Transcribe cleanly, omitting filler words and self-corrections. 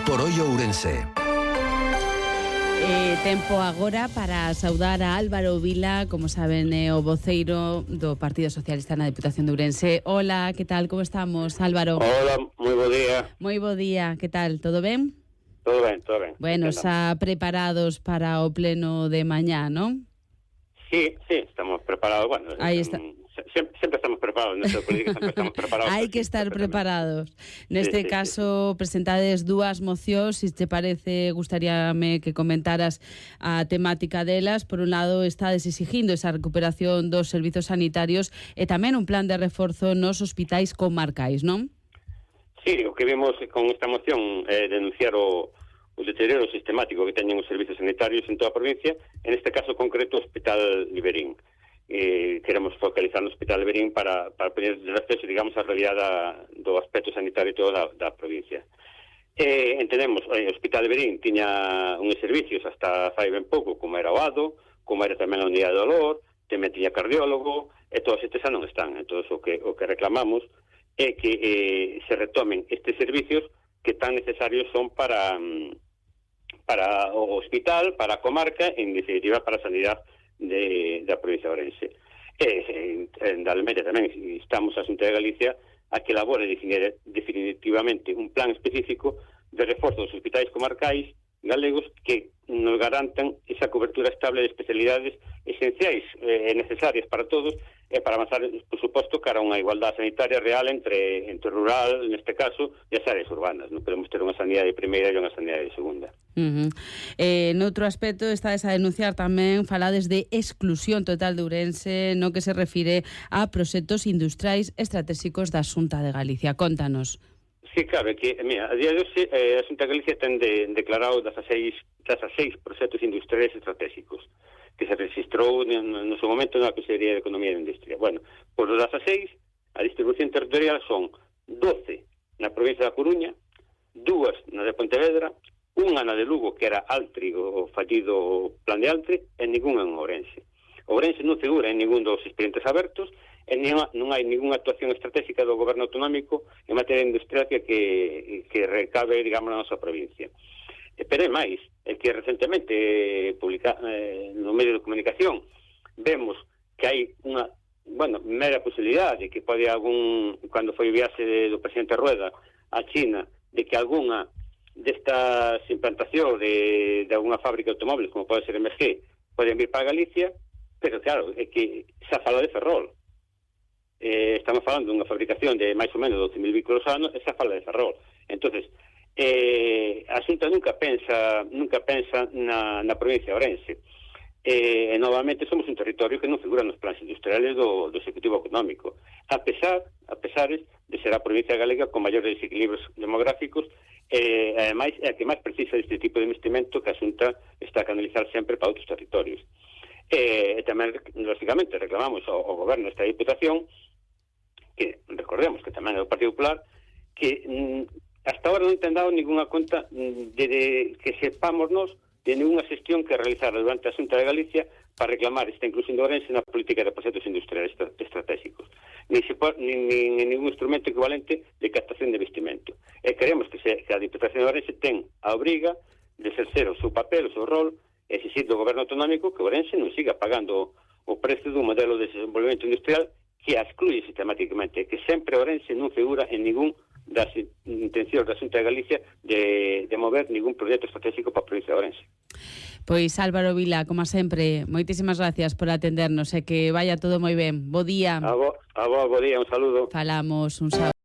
por Hoy Ourense. Tempo agora para saudar a Álvaro Vila, como saben, o voceiro do Partido Socialista na Deputación de Ourense. Hola, que tal, como estamos, Álvaro? Hola, moi bo día. Moi bo día, que tal, todo ben? Todo ben, todo ben. Bueno, xa preparados para o pleno de mañá, non? Sí, estamos preparados. Bueno, aí está. Sempre estamos preparados, nesta política sempre estamos preparados. Hai que estar preparados. Neste caso, presentades dúas mocións, se te parece, gustaríame que comentaras a temática delas. Por un lado, estades exigindo esa recuperación dos servizos sanitarios e tamén un plan de reforzo nos hospitais comarcais, non? Sí, o que vimos con esta moción é denunciar o deterioro sistemático que teñen os servizos sanitarios en toda a provincia, en este caso concreto o Hospital Liberín. Queremos focalizar no Hospital Liberín para poner de acceso, digamos, a realidade do aspecto sanitario da provincia. Entendemos, o Hospital Liberín tiña uns servicios hasta fai ben pouco, como era o ADO, como era tamén a unidade de dolor, tamén tiña cardiólogo, e todos estes xa non están. Entón, o que reclamamos é que se retomen estes servicios que tan necesarios son para o hospital, para a comarca, en definitiva para a sanidade da provincia de Ourense. Realmente tamén estamos a Xunta de Galicia a que elabore definitivamente un plan específico de reforzo dos hospitais comarcais galegos que nos garantan esa cobertura estable de especialidades esenciais e necesarias para todos e para avanzar, por suposto, cara a unha igualdade sanitaria real entre rural, neste caso, e as áreas urbanas. Non podemos ter unha sanidade de primeira e unha sanidade de segunda. Noutro aspecto, estades a denunciar tamén, falades de exclusión total de Ourense no que se refire a proxectos industriais estratégicos da Xunta de Galicia. Contanos. Sí, claro, que, mira, a día de hoxe a Xunta de Galicia ten declarado 16 proxectos industriais estratégicos que se registrou no seu momento na Consellería de Economía e Industria. Bueno, por os 16, a distribución territorial son 12 na provincia da Coruña, 2 na de Pontevedra, unha na de Lugo, que era Altri, o fallido plan de Altri, e ninguna en Ourense. Ourense non figura en ningún dos expedientes abertos, e non hai ninguna actuación estratégica do goberno autonómico en materia industrial que recabe, digamos, na nosa provincia. Pero é máis, é que recentemente no medio de comunicación vemos que hai unha mera posibilidade de que pode cando foi o viaxe do presidente Rueda a China, de que algunha destas implantacións de alguna fábrica de automóviles, como pode ser MG, poden vir para Galicia, pero claro, é que xa fala de Ferrol. Estamos falando dunha fabricación de máis ou menos 12.000 vehículos ao ano, e xa fala de Ferrol. Entonces, a Xunta nunca pensa na provincia de Ourense. Novamente somos un territorio que non figura nos planes industriales do Executivo Económico, a pesares de ser a provincia galega con maiores desequilibrios demográficos, ademais é a que máis precisa deste tipo de investimento que a Xunta está a canalizar sempre para outros territorios. Tamén, lógicamente, reclamamos ao goberno esta Diputación, que recordemos que tamén é do Partido Popular, que hasta ahora non ten dado ninguna conta de que sepamos nós de ninguna xestión que realizara durante a Xunta de Galicia para reclamar esta inclusión de Ourense na política de proxectos industriales estratégicos. Nin ningún instrumento equivalente de captación de investimento. E queremos que a Diputación de Ourense ten a obriga de exercer o seu papel, o seu rol, e exigir do goberno autonómico que Ourense non siga pagando o precio dun modelo de desenvolvemento industrial que a excluye sistemáticamente, que sempre Ourense non figura en ningún das intencións da Xunta de Galicia de mover ningún proxecto estratégico para a provincia de Ourense. Pois Álvaro Vila, como sempre, moitísimas gracias por atendernos e que vaya todo moi ben. Bo día. A vos, bo día, un saludo. Falamos, un saludo.